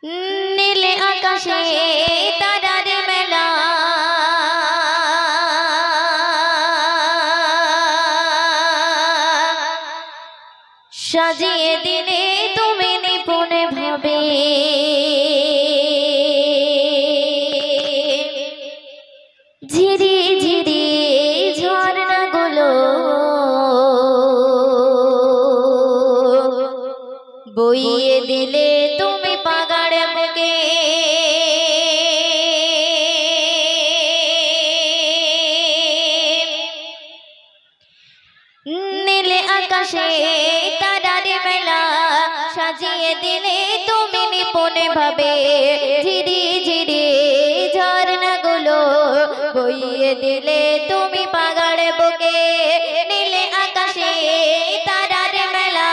নীলে আকাশে তারার মেলা, সাজিয়ে দিলে তুমি নিপুণ ভাবে। ঝিরি ঝিরি ঝর্ণাগুলো বইয়ে দিলে তুমি পাগাড় বুকে। নীলে আকাশে তারার মেলা, সাজিয়ে দিলে তুমি নিপুণ ভাবে। ঝিরি ঝিরি ঝর্ণাগুলো বইয়ে দিলে তুমি পাগাড় বুকে। নীলে আকাশে তারার মেলা,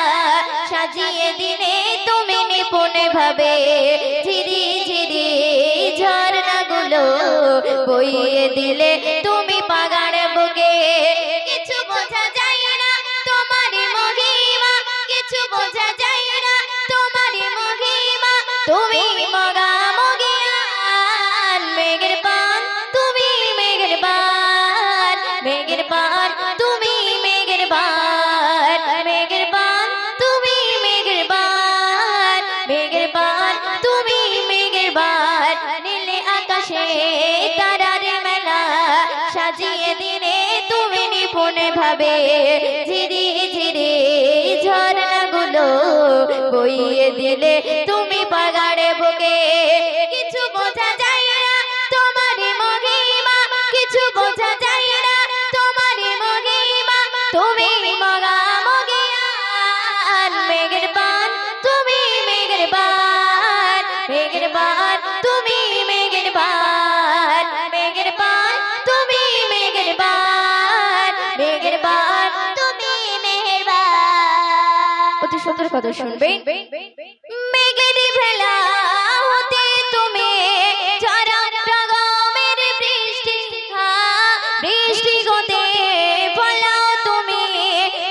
সাজিয়ে দিলে তুমি নিপুণ ভাবে। ঝিরি ঝিরি ঝর্ণাগুলো বইয়ে দিলে তুমি পাগাড় বুকে। কিছু বোঝা যায় না তোমার মহিমা, কিছু বোঝা যায় না তোমার মহিমা। তুমি মগা মগিয়ান, মেঘের পান তুমি মেঘের পান, মেঘের পান তুমি মেঘের পান, মেঘের পান তুমি মেঘের পান, মেঘের পান তুমি মেঘের পান। নীলে আকাশে তারার মেলা, সাজিয়ে দিলে তুমি নিপুণ ভাবে। ঝিরি ঝিরি ঝর্ণাগুলো বইয়ে দিলে তুমি পাগাড়ে বুকে। কিছু বোঝা যায় না তোমার মহিমা, কিছু বোঝা যায় না তোমার মহিমা। তুমি মগা মগিয়ান, মেঘের পান তুমি মেঘের পান, মেঘের পান তুমি মেঘের পান, মেঘের পান তুমি মেঘের পান, মেঘের পান তুমি মেঘের পান। অতি সুন্দর কথা শুনবেন। মেঘের ভেলা হতে তুমি ঝরা প্রাগমের বৃষ্টি, বৃষ্টি হতে ফলাও তুমি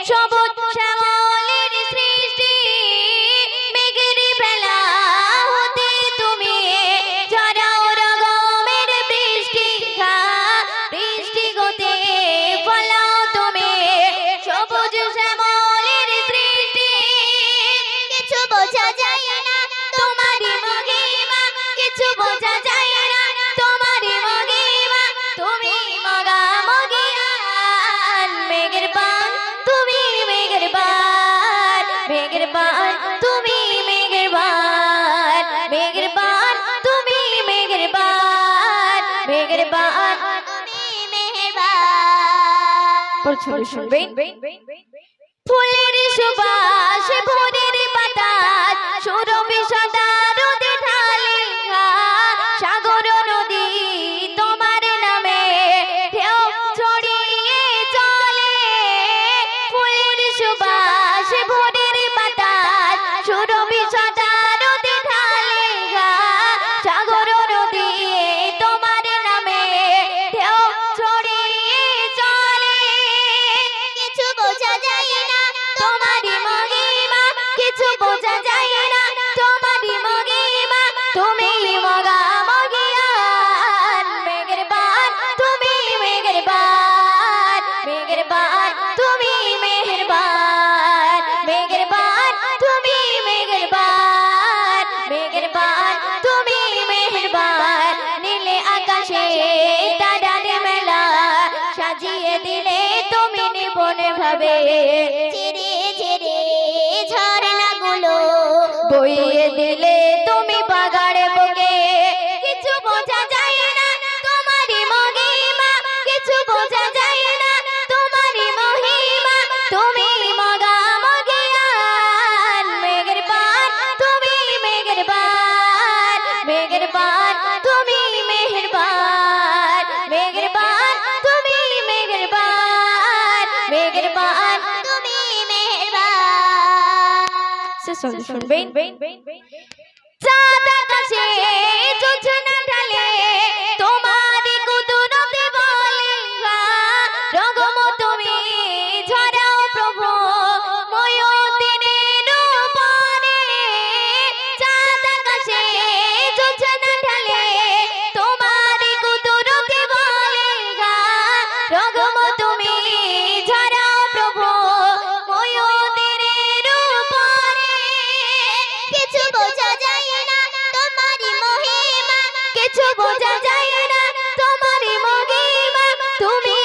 সবুজ শ্যামলের সৃষ্টি। মেঘের ভেলা হতে তুমি ঝরা প্রাগমের বৃষ্টি, বৃষ্টি হতে ফলাও তুমি সবুজ শ্যামলের সৃষ্টি। কিছু বোঝা যায় না তোমার মহিমা, কিছু বোঝা যায় না তোমার মহিমা। তুমি মগা মগিয়ান, মেঘের পান তুমি মেঘের পান, মেঘের পান তুমি মেঘের পান, মেঘের পান তুমি মেঘের পান, মেঘের পান তুমি মেঘের পান। প্রচুর শুনবেন। ফুলের সুবাস ভোরের বাতাস, সুরভি সদা রোদে ঢালে, সাগর নদী তোমার নামে ঢেউ ছড়িয়ে চলে। ফুলের সুবাস ভোরের বাতাস, সুরভি সদা রোদে ঢালে, সাগর নদী তোমার নামে ঢেউ ছড়িয়ে চলে। কিছু বোঝা যায় না তোমার মহিমা, কিছু বোঝা যায় না তোমার মহিমা। তুমি মগা মগিয়ান, মেঘের পান তুমি মেঘের পান, মেঘের পান তুমি মেঘের পান, মেঘের পান তুমি মেঘের পান, মেঘের পান তুমি মেঘের পান। নীলে আকাশে তারার মেলা, সাজিয়ে দিলে তুমি নিপুণ ভাবে। ঝিরি ঝিরি ঝর্ণাগুলো বইয়ে দিলে তুমি পাগাড় বুকে। কিছু বোঝা যায় না তোমার মহিমা, কিছু বোঝা যায় না তোমার মহিমা। তুমি মগা মগিয়ান, মেঘের পান তুমি মেঘের পান, মেঘের পান তুমি মেঘের পান, মেঘের পান তুমি মেঘের পান, মেঘের পান তুমি মেঘের পান। শুনবেন। চাঁদ আকাশে জোছনা ঢালে, তোমার কুদরতে বলে, রঙম তুমি ঝরাও প্রভু ময়ূরের উপরে। চাঁদ আকাশে বোঝা যায় না তোমারই মহিমা তুমি